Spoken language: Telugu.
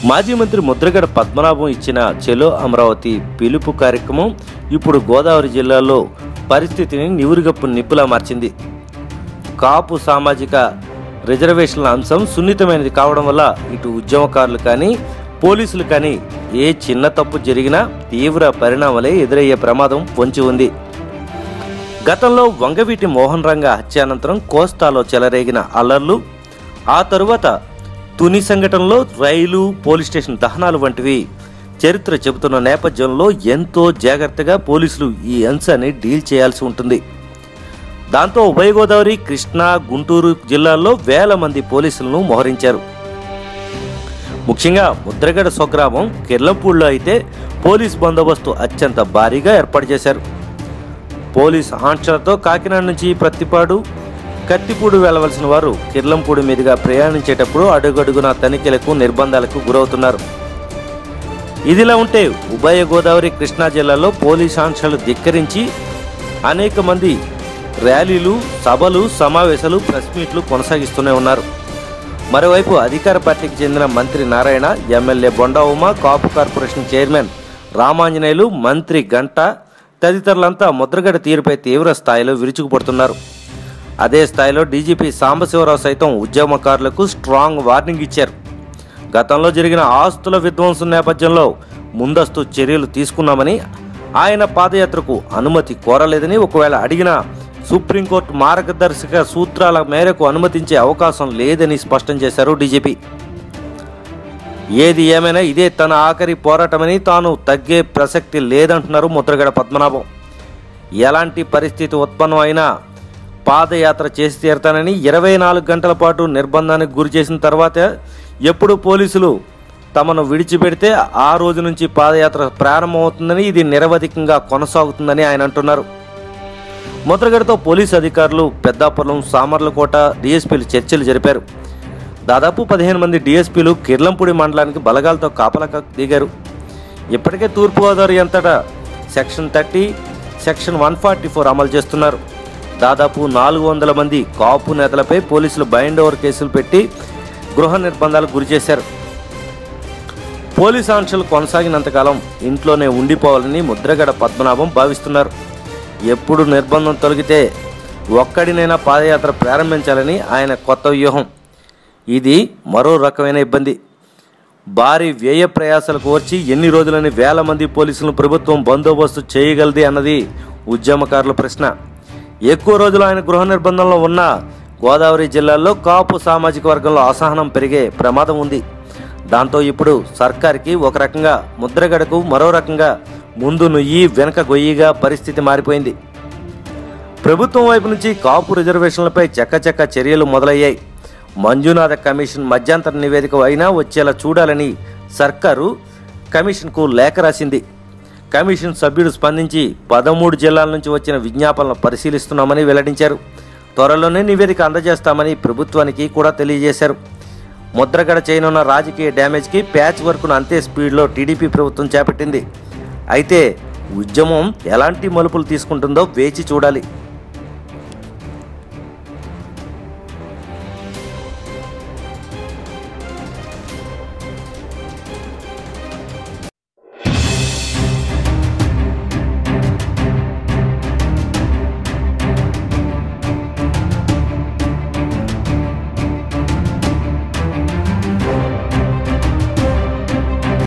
మాజీ మంత్రి ముద్రగడ పద్మనాభం ఇచ్చిన చెలో అమరావతి పిలుపు కార్యక్రమం ఇప్పుడు గోదావరి జిల్లాలో పరిస్థితిని నివురుగప్పు నిప్పులా మార్చింది. కాపు సామాజిక రిజర్వేషన్ల అంశం సున్నితమైనది కావడం వల్ల ఇటు ఉద్యమకారులు కానీ పోలీసులు కానీ ఏ చిన్న తప్పు జరిగినా తీవ్ర పరిణామాలే ఎదురయ్యే ప్రమాదం పొంచి ఉంది. గతంలో వంగవీటి మోహన్ రంగ హత్యానంతరం కోస్తాలో చెలరేగిన అల్లర్లు, ఆ తరువాత తుని సంఘటనలో రైలు, పోలీస్ స్టేషన్ దహనాలు వంటివి చరిత్ర చెబుతున్న నేపథ్యంలో ఎంతో జాగ్రత్తగా పోలీసులు ఈ అంశాన్ని డీల్ చేయాల్సి ఉంటుంది. దాంతో ఉభయ గోదావరి, కృష్ణా, గుంటూరు జిల్లాల్లో వేల మంది పోలీసులను మోహరించారు. ముఖ్యంగా ముద్రగడ స్వగ్రామం కిర్లంపూడిలో అయితే పోలీస్ బందోబస్తు అత్యంత భారీగా ఏర్పాటు చేశారు. పోలీస్ ఆంక్షలతో కాకినాడ నుంచి ప్రత్తిపాడు, కత్తిపూడి వెళ్లవలసిన వారు కిర్లంపూడి మీదుగా ప్రయాణించేటప్పుడు అడుగడుగున తనిఖీలకు, నిర్బంధాలకు గురవుతున్నారు. ఇదిలా ఉంటే ఉభయ గోదావరి, కృష్ణా జిల్లాలో పోలీస్ ఆంక్షలు ధిక్కరించి అనేక మంది ర్యాలీలు, సభలు, సమావేశాలు, ప్రెస్ మీట్లు కొనసాగిస్తూనే ఉన్నారు. మరోవైపు అధికార పార్టీకి చెందిన మంత్రి నారాయణ, ఎమ్మెల్యే బొండా ఉమ, కాపు కార్పొరేషన్ చైర్మన్ రామాంజనేయులు, మంత్రి గంట తదితరులంతా ముద్రగడ తీరుపై తీవ్ర స్థాయిలో విరుచుకుపడుతున్నారు. అదే స్థాయిలో డీజీపీ సాంబశివరావు సైతం ఉద్యమకారులకు స్ట్రాంగ్ వార్నింగ్ ఇచ్చారు. గతంలో జరిగిన ఆస్తుల విధ్వంసం నేపథ్యంలో ముందస్తు చర్యలు తీసుకున్నామని, ఆయన పాదయాత్రకు అనుమతి కోరలేదని, ఒకవేళ అడిగినా సుప్రీంకోర్టు మార్గదర్శక సూత్రాల మేరకు అనుమతించే అవకాశం లేదని స్పష్టం చేశారు డీజీపీ. ఏది ఏమైనా ఇదే తన ఆఖరి పోరాటమని, తాను తగ్గే ప్రసక్తి లేదంటున్నారు ముద్రగడ పద్మనాభం. ఎలాంటి పరిస్థితి ఉత్పన్నం అయినా పాదయాత్ర చేసి తీరుతానని, 24 గంటల పాటు నిర్బంధానికి గురి చేసిన తర్వాత ఎప్పుడు పోలీసులు తమను విడిచిపెడితే ఆ రోజు నుంచి పాదయాత్ర ప్రారంభమవుతుందని, ఇది నిరవధికంగా కొనసాగుతుందని ఆయన అంటున్నారు. ముద్రగడతో పోలీసు అధికారులు పెద్దాపురం, సామర్లకోట డీఎస్పీలు చర్చలు జరిపారు. దాదాపు 15 మంది డీఎస్పీలు కిర్లంపూడి మండలానికి బలగాలతో కాపలా దిగారు. ఇప్పటికే తూర్పుగోదావరి అంతటా సెక్షన్ 30, సెక్షన్ 144 అమలు చేస్తున్నారు. దాదాపు 400 మంది కాపు నేతలపై పోలీసులు బైండ్ ఓవర్ కేసులు పెట్టి గృహ నిర్బంధాలకు గురి చేశారు. పోలీసు ఆంక్షలు కొనసాగినంతకాలం ఇంట్లోనే ఉండిపోవాలని ముద్రగడ పద్మనాభం భావిస్తున్నారు. ఎప్పుడు నిర్బంధం తొలగితే ఒక్కడినైనా పాదయాత్ర ప్రారంభించాలని ఆయన కొత్త వ్యూహం. ఇది మరో రకమైన ఇబ్బంది. భారీ వ్యయ ప్రయాసాలకు వచ్చి ఎన్ని రోజులని వేల మంది పోలీసులను ప్రభుత్వం బందోబస్తు చేయగలది అన్నది ఉద్యమకారుల ప్రశ్న. ఎక్కువ రోజులు ఆయన గృహ నిర్బంధంలో ఉన్న గోదావరి జిల్లాల్లో కాపు సామాజిక వర్గంలో అసహనం పెరిగే ప్రమాదం ఉంది. దాంతో ఇప్పుడు సర్కార్కి ఒక రకంగా, ముద్రగడకు మరో రకంగా ముందు నుయ్యి వెనక గొయ్యిగా పరిస్థితి మారిపోయింది. ప్రభుత్వం వైపు నుంచి కాపు రిజర్వేషన్లపై చక్కచక్క చర్యలు మొదలయ్యాయి. మంజునాథ కమిషన్ మధ్యంతర నివేదిక అయినా వచ్చేలా చూడాలని సర్కారు కమిషన్కు లేఖ రాసింది. కమిషన్ సభ్యుడు స్పందించి 13 జిల్లాల నుంచి వచ్చిన విజ్ఞాపనలు పరిశీలిస్తున్నామని వెల్లడించారు. త్వరలోనే నివేదిక అందజేస్తామని ప్రభుత్వానికి కూడా తెలియజేశారు. ముద్రగడ చేయనున్న రాజకీయ డ్యామేజ్కి ప్యాచ్ వర్క్ను అంతే స్పీడ్లో టీడీపీ ప్రభుత్వం చేపట్టింది. అయితే ఉద్యమం ఎలాంటి మలుపులు తీసుకుంటుందో వేచి చూడాలి.